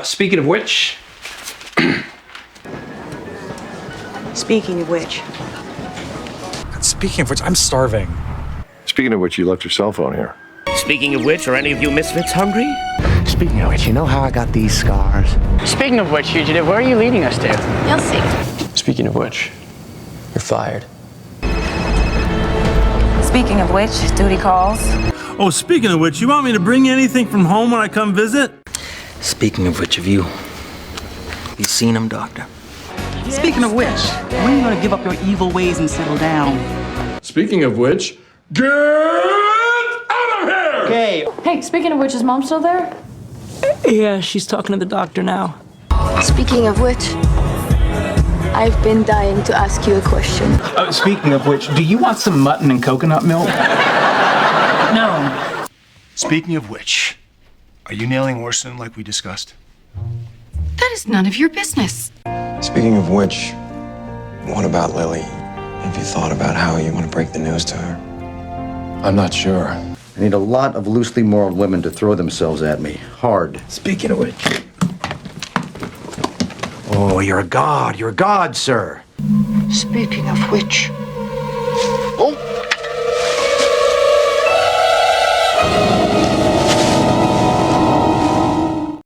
Speaking of which... Speaking of which... Speaking of which, I'm starving. Speaking of which, you left your cell phone here. Speaking of which, are any of you misfits hungry? Speaking of which, you know how I got these scars? Speaking of which, fugitive, where are you leading us to? You'll see. Speaking of which, you're fired. Speaking of which, duty calls. Oh, speaking of which, you want me to bring you anything from home when I come visit? Speaking of which, have you seen him, Doctor? Speaking of which, when are you going to give up your evil ways and settle down? Speaking of which, get out of here! Okay. Hey, speaking of which, is Mom still there? Yeah, she's talking to the doctor now. Speaking of which, I've been dying to ask you a question. Speaking of which, do you want some mutton and coconut milk? No. Speaking of which, are you nailing Orson like we discussed? That is none of your business. Speaking of which, what about Lily? Have you thought about how you want to break the news to her? I'm not sure. I need a lot of loosely moral women to throw themselves at me. Hard. Speaking of which... Oh, you're a god, sir. Speaking of which... Oh!